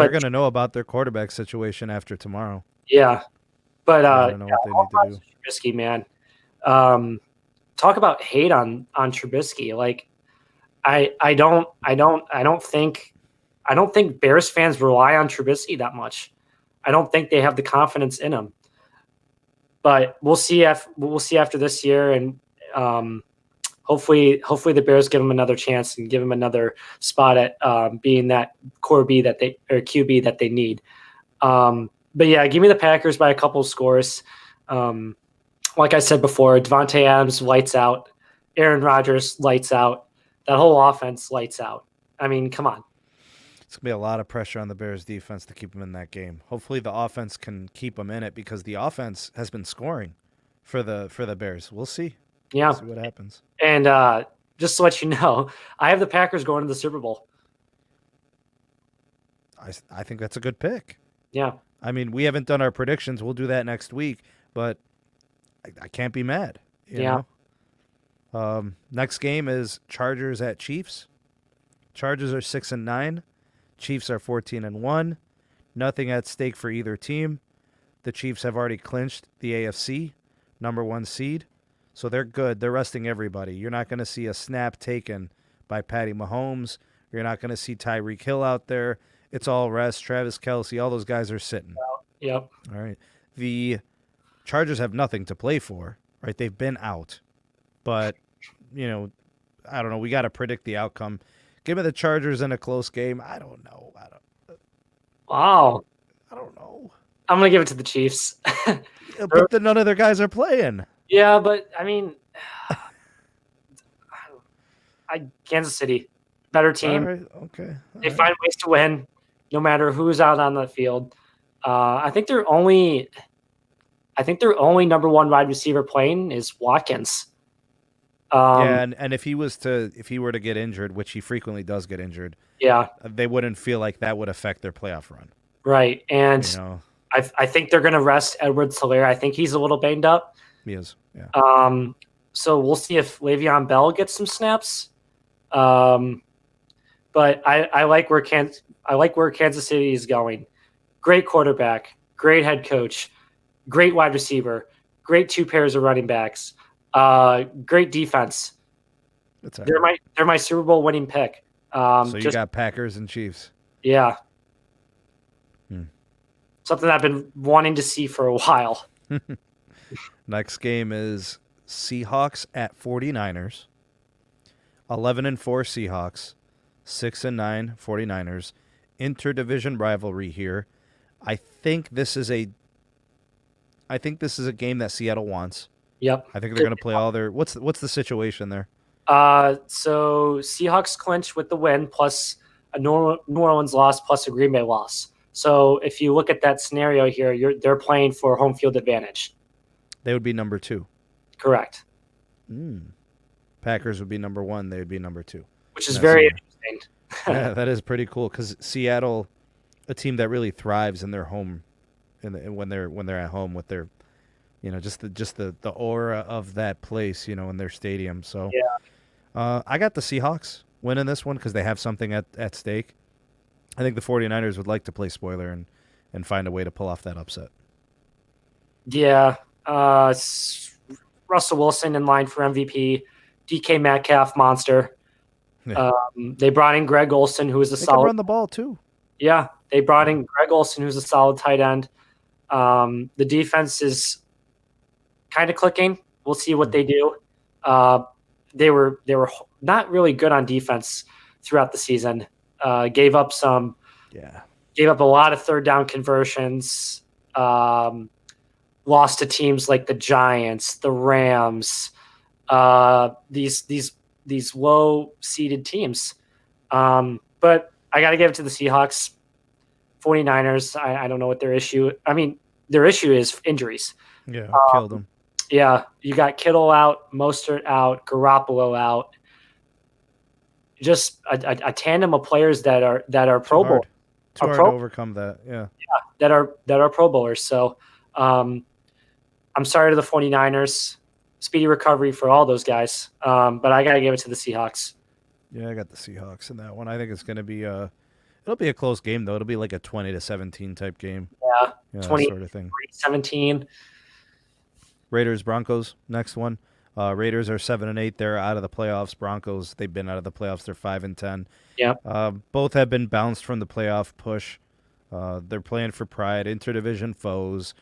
S1: going to know about their quarterback situation after tomorrow.
S2: Yeah, but
S1: I don't know what they need to do.
S2: Trubisky, man, talk about hate on Trubisky. Like, I don't think Bears fans rely on Trubisky that much. I don't think they have the confidence in him. But we'll see after this year, and hopefully the Bears give him another chance and give him another spot at being that core B QB that they need. But yeah, give me the Packers by a couple of scores. Like I said before, Devontae Adams lights out, Aaron Rodgers lights out, that whole offense lights out. I mean, come on.
S1: It's going to be a lot of pressure on the Bears defense to keep them in that game. Hopefully the offense can keep them in it because the offense has been scoring for the Bears. We'll see.
S2: Yeah.
S1: We'll see what happens.
S2: And just to let you know, I have the Packers going to the Super Bowl.
S1: I think that's a good pick.
S2: Yeah.
S1: I mean, we haven't done our predictions. We'll do that next week, but I can't be mad. You know? Next game is Chargers at Chiefs. Chargers are 6-9. Chiefs are 14-1. Nothing at stake for either team. The Chiefs have already clinched the AFC number 1 seed, so they're good. They're resting everybody. You're not going to see a snap taken by Patty Mahomes. You're not going to see Tyreek Hill out there. It's all rest. Travis Kelce, all those guys are sitting.
S2: Yep.
S1: All right. The Chargers have nothing to play for, right? They've been out. But, I don't know. We got to predict the outcome. Give me the Chargers in a close game. I don't know.
S2: Wow.
S1: I don't know.
S2: I'm going to give it to the Chiefs.
S1: But none of their guys are playing.
S2: Yeah, but, I mean, Kansas City, better team.
S1: All right. Okay.
S2: They find ways to win no matter who's out on the field. I think their only number 1 wide receiver playing is Watkins.
S1: Yeah, and if he were to get injured, which he frequently does get injured,
S2: Yeah,
S1: they wouldn't feel like that would affect their playoff run.
S2: right. And
S1: You know,
S2: I think they're going to rest Edwards-Helaire. I think he's a little banged up.
S1: he is. Yeah.
S2: So we'll see if Le'Veon Bell gets some snaps. But I like where Kansas City is going. Great quarterback, great head coach, great wide receiver, great two pairs of running backs, great defense.
S1: That's all right.
S2: They're my Super Bowl winning pick.
S1: So you got Packers and Chiefs.
S2: Yeah. Something I've been wanting to see for a while.
S1: Next game is Seahawks at 49ers. 11-4 Seahawks, 6-9 49ers. Interdivision rivalry here. I think this is a game that Seattle wants.
S2: Yep.
S1: I think they're going to play all their. What's the situation there?
S2: So Seahawks clinch with the win plus a New Orleans loss plus a Green Bay loss. So if you look at that scenario here, they're playing for home field advantage.
S1: They would be number 2.
S2: Correct.
S1: Packers would be number 1. They would be number 2.
S2: Which is very interesting.
S1: Yeah, that is pretty cool because Seattle, a team that really thrives in their home, when they're at home with their, just the aura of that place, in their stadium. So, I got the Seahawks winning this one because they have something at stake. I think the 49ers would like to play spoiler and find a way to pull off that upset.
S2: Yeah. Russell Wilson in line for MVP. DK Metcalf, monster.
S1: Yeah.
S2: They brought in Greg Olsen, who is a solid.
S1: Can run the ball, too.
S2: Yeah. They brought in Greg Olsen, who's a solid tight end. The defense is kind of clicking. We'll see what they do. They were not really good on defense throughout the season. Gave up a lot of third down conversions. Lost to teams like the Giants, the Rams, these low seeded teams. But I got to give it to the Seahawks. 49ers, I don't know what their issue. I mean, their issue is injuries.
S1: Yeah, killed them.
S2: Yeah, you got Kittle out, Mostert out, Garoppolo out. Just a tandem of players that are Pro Bowl.
S1: Too hard to overcome that. Yeah,
S2: that are Pro Bowlers. So I'm sorry to the 49ers. Speedy recovery for all those guys. But I got to give it to the Seahawks.
S1: Yeah, I got the Seahawks in that one. I think it's going to be it'll be a close game though. It'll be like a 20-17 type game.
S2: Yeah, 20
S1: sort of thing.
S2: 17.
S1: Raiders Broncos next one. Raiders are 7-8. They're out of the playoffs. Broncos, they've been out of the playoffs. They're 5-10.
S2: Yeah.
S1: Both have been bounced from the playoff push. They're playing for pride. Interdivision foes.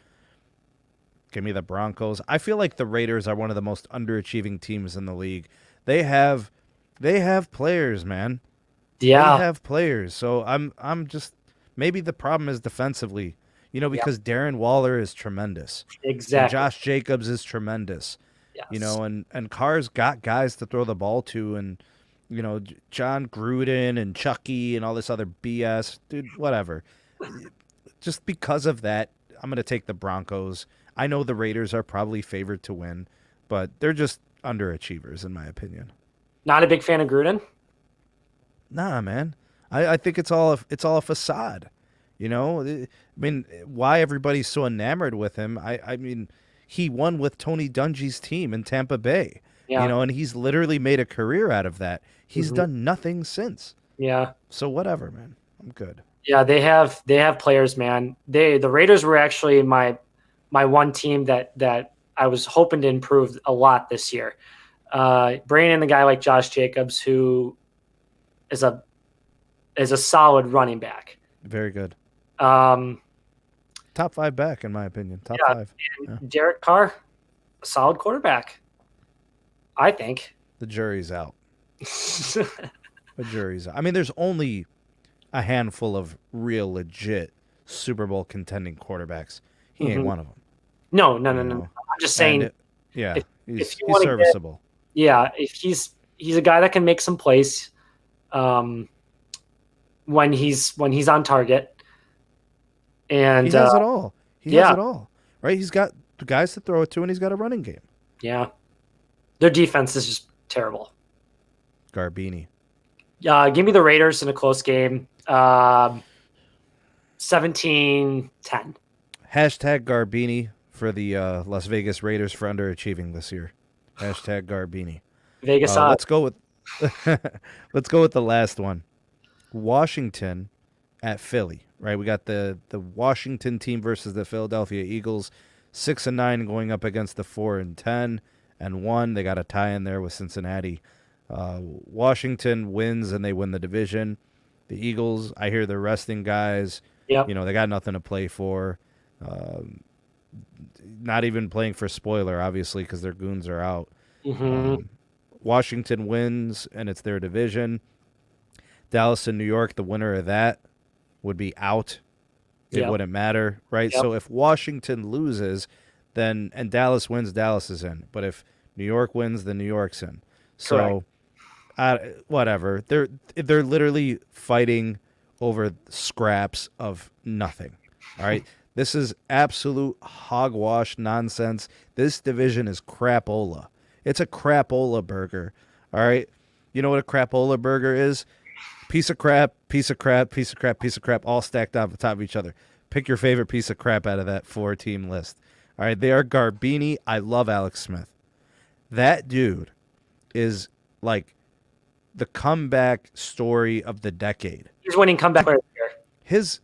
S1: Give me the Broncos. I feel like the Raiders are one of the most underachieving teams in the league. They have players, man.
S2: Yeah.
S1: They have players. So I'm just maybe the problem is defensively. Because Darren Waller is tremendous.
S2: Exactly.
S1: And Josh Jacobs is tremendous.
S2: Yes.
S1: And Carr's got guys to throw the ball to, and John Gruden and Chucky and all this other BS, dude. Whatever. Just because of that, I'm gonna take the Broncos. I know the Raiders are probably favored to win, but they're just underachievers in my opinion.
S2: Not a big fan of Gruden.
S1: Nah, man. I think it's all a facade. I mean, why everybody's so enamored with him? I mean. He won with Tony Dungy's team in Tampa Bay, and he's literally made a career out of that. He's done nothing since.
S2: Yeah.
S1: So whatever, man. I'm good.
S2: Yeah, they have players, man. The Raiders were actually my one team that I was hoping to improve a lot this year. Bringing in the guy like Josh Jacobs, who is a solid running back.
S1: Very good. Top 5 back, in my opinion. Top 5.
S2: Yeah. Derek Carr, a solid quarterback, I think.
S1: The jury's out. The jury's out. I mean, there's only a handful of real, legit Super Bowl contending quarterbacks. He ain't one of them.
S2: No. I'm just saying.
S1: He's serviceable.
S2: If he's a guy that can make some plays when he's on target. And
S1: he has it all. He has it all, right? He's got the guys to throw it to, and he's got a running game.
S2: Yeah, their defense is just terrible.
S1: Garbini.
S2: Give me the Raiders in a close game. 17-10.
S1: Hashtag Garbini for the Las Vegas Raiders for underachieving this year. Hashtag Garbini.
S2: Vegas
S1: Let's go with let's go with the last one. Washington at Philly. Right, we got the Washington team versus the Philadelphia Eagles, 6-9 going up against the 4-10-1. They got a tie in there with Cincinnati. Washington wins and they win the division. The Eagles, I hear they're resting guys.
S2: Yep.
S1: You know, they got nothing to play for. Not even playing for spoiler, obviously, because their goons are out.
S2: Mm-hmm.
S1: Washington wins, and it's their division. Dallas and New York, the winner of that would be out. It wouldn't matter, right?
S2: Yep.
S1: So if Washington loses, then and Dallas wins, Dallas is in. But if New York wins, then New York's in. So, whatever. They're literally fighting over scraps of nothing. All right. This is absolute hogwash nonsense. This division is crapola. It's a crapola burger. All right. You know what a crapola burger is? Piece of crap, piece of crap, piece of crap, piece of crap, all stacked on top of each other. Pick your favorite piece of crap out of that 4-team list. All right. They are Garbini. I love Alex Smith. That dude is like the comeback story of the decade.
S2: He's winning comeback player of the year.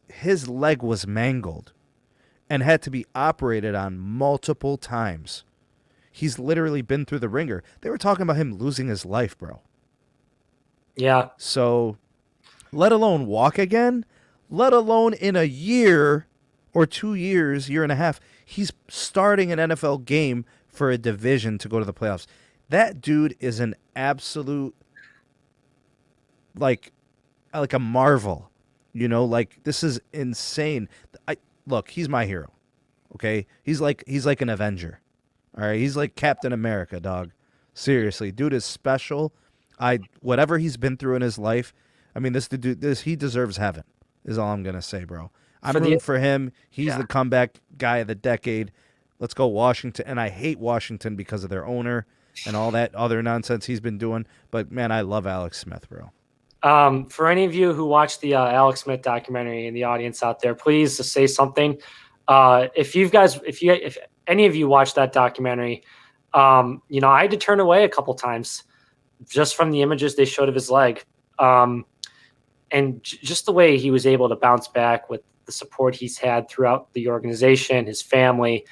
S1: His leg was mangled and had to be operated on multiple times. He's literally been through the ringer. They were talking about him losing his life, bro.
S2: Yeah.
S1: So, let alone walk again, let alone in a year or 2 years, year and a half, he's starting an NFL game for a division to go to the playoffs. That dude is an absolute, like a marvel. You know, like, this is insane. Look, he's my hero. Okay? He's like an Avenger. All right? He's like Captain America, dog. Seriously, dude is special. Whatever he's been through in his life, I mean, he deserves heaven, is all I'm going to say, bro. I'm rooting for him. He's the comeback guy of the decade. Let's go Washington. And I hate Washington because of their owner and all that other nonsense he's been doing. But, man, I love Alex Smith, bro.
S2: For any of you who watched the Alex Smith documentary in the audience out there, please just say something. If any of you watched that documentary, I had to turn away a couple times just from the images they showed of his leg. And just the way he was able to bounce back with the support he's had throughout the organization, his family,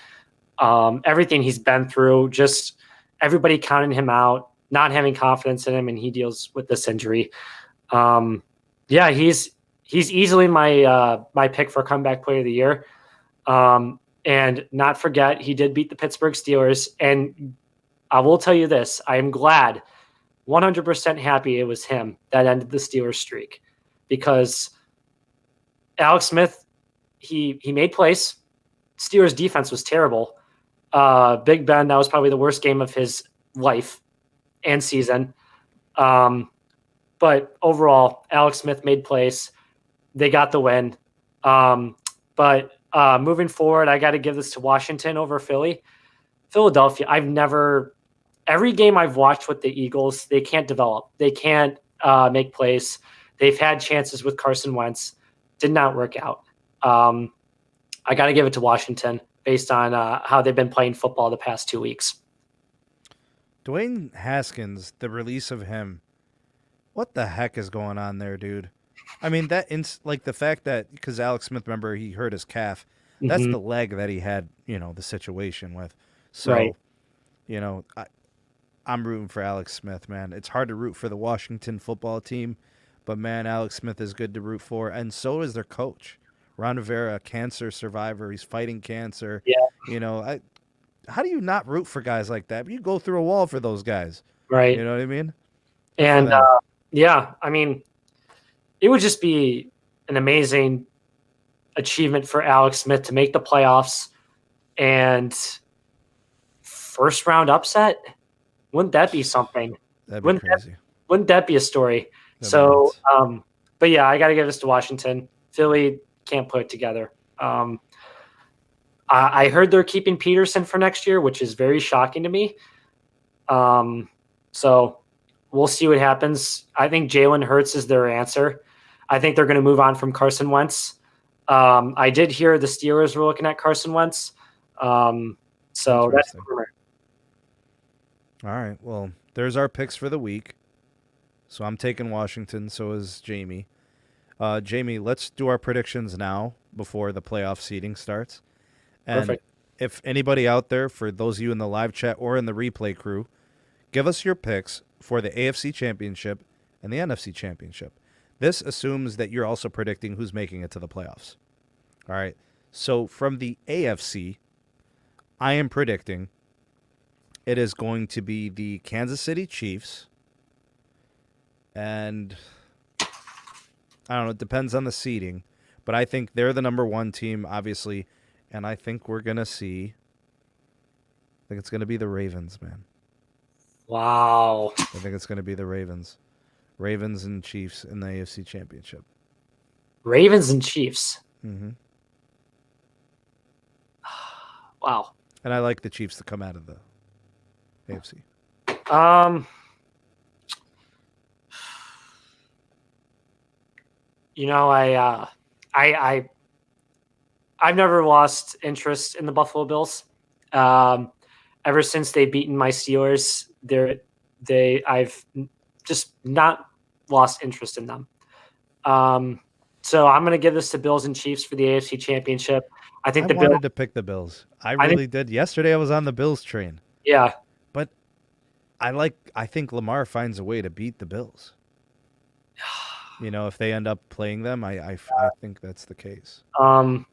S2: everything he's been through, just everybody counting him out, not having confidence in him, and he deals with this injury. He's easily my pick for comeback player of the year. And not forget, he did beat the Pittsburgh Steelers. And I will tell you this, I am glad, 100% happy it was him that ended the Steelers streak, because Alex Smith, he made plays. Steelers defense was terrible. Big Ben, that was probably the worst game of his life and season. But overall, Alex Smith made plays. They got the win. But moving forward, I got to give this to Washington over Philly. Philadelphia, every game I've watched with the Eagles, they can't develop. They can't make plays. They've had chances with Carson Wentz. Did not work out. I got to give it to Washington based on how they've been playing football the past 2 weeks.
S1: Dwayne Haskins, the release of him, what the heck is going on there, dude? I mean, the fact that, because Alex Smith, remember, he hurt his calf. That's the leg that he had, the situation with. So,
S2: right.
S1: I'm rooting for Alex Smith, man. It's hard to root for the Washington football team, but, man, Alex Smith is good to root for, and so is their coach. Ron Rivera, a cancer survivor. He's fighting cancer.
S2: Yeah.
S1: How do you not root for guys like that? You go through a wall for those guys.
S2: Right.
S1: You know what I mean?
S2: And, I mean, it would just be an amazing achievement for Alex Smith to make the playoffs and first round upset. Wouldn't that be something?
S1: That'd be crazy.
S2: Wouldn't that be a story? But yeah, I got to give this to Washington. Philly can't put it together. I heard they're keeping Peterson for next year, which is very shocking to me. So we'll see what happens. I think Jalen Hurts is their answer. I think they're going to move on from Carson Wentz. I did hear the Steelers were looking at Carson Wentz. So that's the rumor.
S1: All right. Well, there's our picks for the week. So I'm taking Washington. So is Jamie. Jamie, let's do our predictions now before the playoff seeding starts. And
S2: Perfect.
S1: if anybody out there, for those of you in the live chat or in the replay crew, give us your picks for the AFC Championship and the NFC Championship. This assumes that you're also predicting who's making it to the playoffs. All right. So from the AFC, I am predicting it is going to be the Kansas City Chiefs. And I don't know, it depends on the seeding. But I think they're the number one team, obviously. And I think we're going to see, I think it's going to be the Ravens, man.
S2: Wow.
S1: I think it's going to be the Ravens. Ravens and Chiefs in the AFC Championship.
S2: Ravens and Chiefs.
S1: Mm-hmm.
S2: Wow.
S1: And I like the Chiefs to come out of the AFC.
S2: You know, I've never lost interest in the Buffalo Bills. Ever since they've beaten my Steelers, I've just not lost interest in them. So I'm going to give this to Bills and Chiefs for the AFC Championship. I
S1: wanted to pick the Bills. I really did. Yesterday I was on the Bills train.
S2: Yeah.
S1: But I think Lamar finds a way to beat the Bills. You know, if they end up playing them, I think that's the case.
S2: The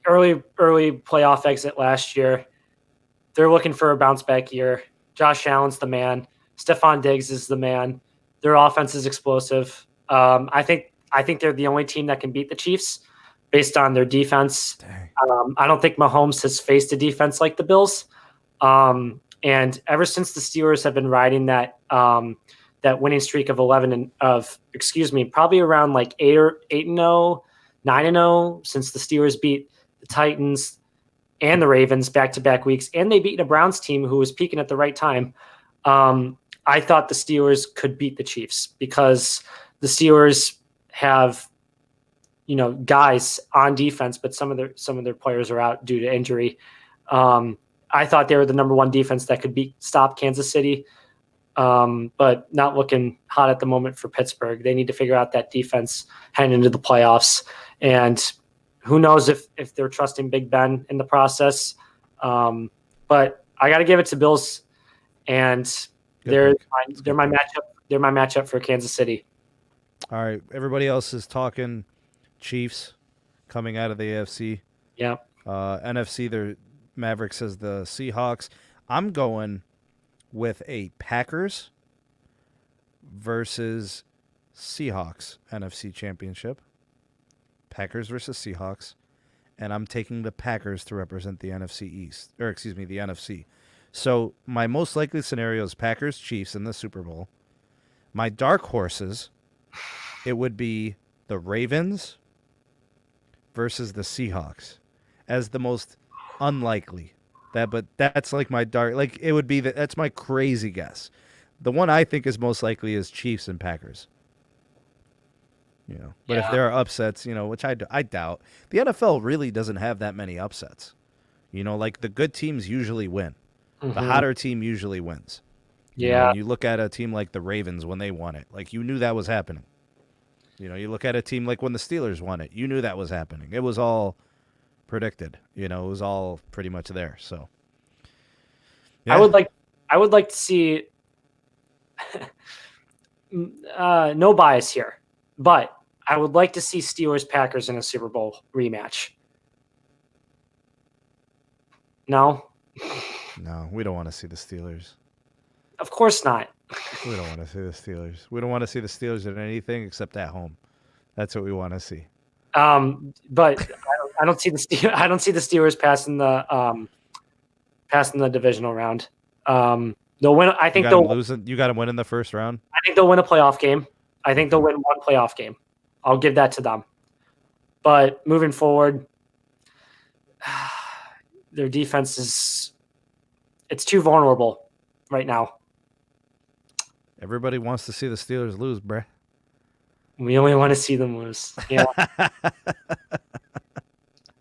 S2: early playoff exit last year, they're looking for a bounce back year. Josh Allen's the man. Stephon Diggs is the man. Their offense is explosive. I think they're the only team that can beat the Chiefs based on their defense. I don't think Mahomes has faced a defense like the Bills. And ever since the Steelers have been riding that winning streak of probably around like 8-0, 9-0, since the Steelers beat the Titans and the Ravens back-to-back weeks, and they beat a Browns team who was peaking at the right time. I thought the Steelers could beat the Chiefs because the Steelers have, guys on defense, but some of their players are out due to injury. I thought they were the number one defense that could stop Kansas City, but not looking hot at the moment for Pittsburgh. They need to figure out that defense heading into the playoffs, and who knows if they're trusting Big Ben in the process. But I got to give it to Bills, and they're my matchup. They're my matchup for Kansas City.
S1: All right, everybody else is talking Chiefs coming out of the AFC.
S2: Yeah.
S1: NFC, the Mavericks says the Seahawks. I'm going with a Packers versus Seahawks NFC Championship. Packers versus Seahawks. And I'm taking the Packers to represent the NFC East. Or, excuse me, the NFC. So, my most likely scenario is Packers-Chiefs in the Super Bowl. My dark horses, it would be the Ravens versus the Seahawks as the most unlikely. But that's like my dark, like it would be that's my crazy guess. The one I think is most likely is Chiefs and Packers. But if there are upsets, which I doubt, the NFL really doesn't have that many upsets. Like the good teams usually win. Mm-hmm. The hotter team usually wins. When you look at a team like the Ravens when they won it, like you knew that was happening. You look at a team like when the Steelers won it, you knew that was happening. It was all predicted. It was all pretty much there. So
S2: yeah. I would like to see no bias here, but I would like to see Steelers Packers in a Super Bowl rematch. No,
S1: we don't want to see the Steelers.
S2: Of course not.
S1: We don't want to see the Steelers. We don't want to see the Steelers in anything except at home. That's what we want to see.
S2: But I don't see the Steelers passing the divisional round. They'll win. I think they'll
S1: lose. You got to win in the first round.
S2: I think they'll win a playoff game. I think they'll win one playoff game. I'll give that to them. But moving forward, their defense it's too vulnerable right now.
S1: Everybody wants to see the Steelers lose, bruh.
S2: We only want to see them lose. Yeah.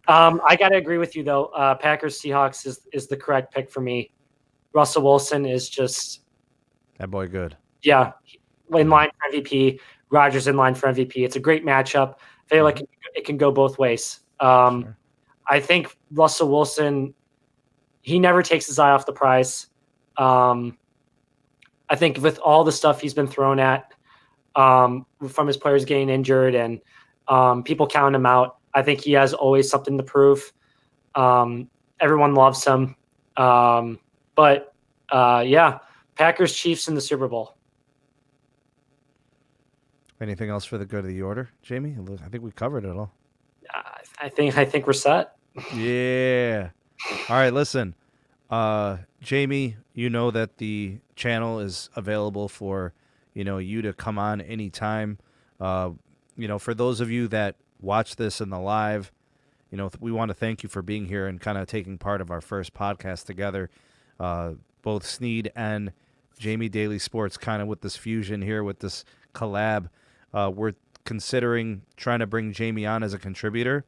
S2: I got to agree with you, though. Packers Seahawks is the correct pick for me. Russell Wilson is just
S1: That boy good.
S2: Yeah, in line for MVP. Rodgers in line for MVP. It's a great matchup. I feel like it can go both ways.
S1: Sure.
S2: I think Russell Wilson, he never takes his eye off the prize. I think with all the stuff he's been thrown at from his players getting injured and people counting him out, I think he has always something to prove. Everyone loves him. But Packers Chiefs in the Super Bowl.
S1: Anything else for the good of the order, Jamie? I think we covered it all.
S2: I think we're set.
S1: Yeah. All right, listen. Jamie, you know that the channel is available for, you to come on anytime. For those of you that watch this in the live, we want to thank you for being here and kind of taking part of our first podcast together. Both Sneed and Jamie Daily Sports kind of with this fusion here, with this collab. We're considering trying to bring Jamie on as a contributor.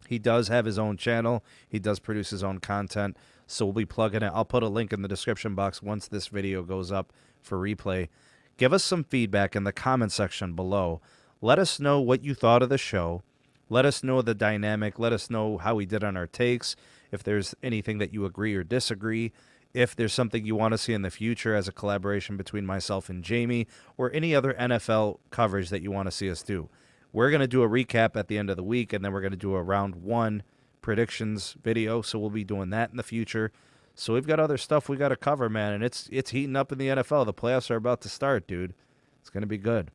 S1: He does have his own channel. He does produce his own content. So we'll be plugging it. I'll put a link in the description box once this video goes up for replay. Give us some feedback in the comment section below. Let us know what you thought of the show. Let us know the dynamic. Let us know how we did on our takes. If there's anything that you agree or disagree. If there's something you want to see in the future as a collaboration between myself and Jamie, or any other NFL coverage that you want to see us do. We're going to do a recap at the end of the week, and then we're going to do a round 1 predictions video, so we'll be doing that in the future. So we've got other stuff we got to cover, man, and it's heating up in the NFL. The playoffs are about to start, dude. It's going to be good.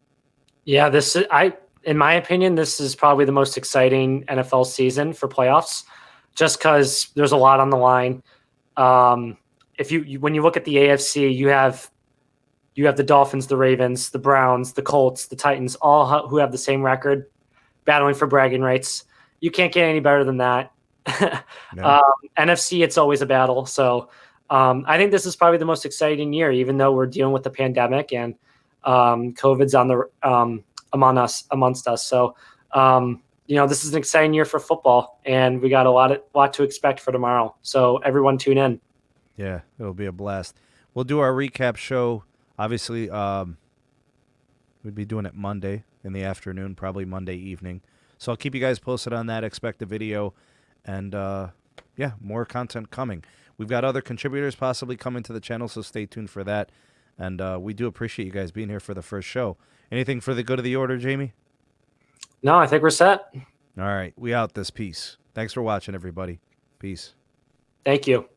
S1: Yeah,
S2: in my opinion, this is probably the most exciting NFL season for playoffs, just because there's a lot on the line. When you look at the AFC, you have the Dolphins, the Ravens, the Browns, the Colts, the Titans, all who have the same record, battling for bragging rights. You can't get any better than that.
S1: No.
S2: NFC, it's always a battle. So I think this is probably the most exciting year, even though we're dealing with the pandemic and COVID's amongst us. So this is an exciting year for football, and we got a lot to expect for tomorrow. So everyone tune in.
S1: Yeah, it'll be a blast. We'll do our recap show. Obviously, we'd be doing it Monday in the afternoon, probably Monday evening. So I'll keep you guys posted on that. Expect a video. And, more content coming. We've got other contributors possibly coming to the channel, so stay tuned for that. And we do appreciate you guys being here for the first show. Anything for the good of the order, Jamie?
S2: No, I think we're set.
S1: All right. We out this piece. Thanks for watching, everybody. Peace.
S2: Thank you.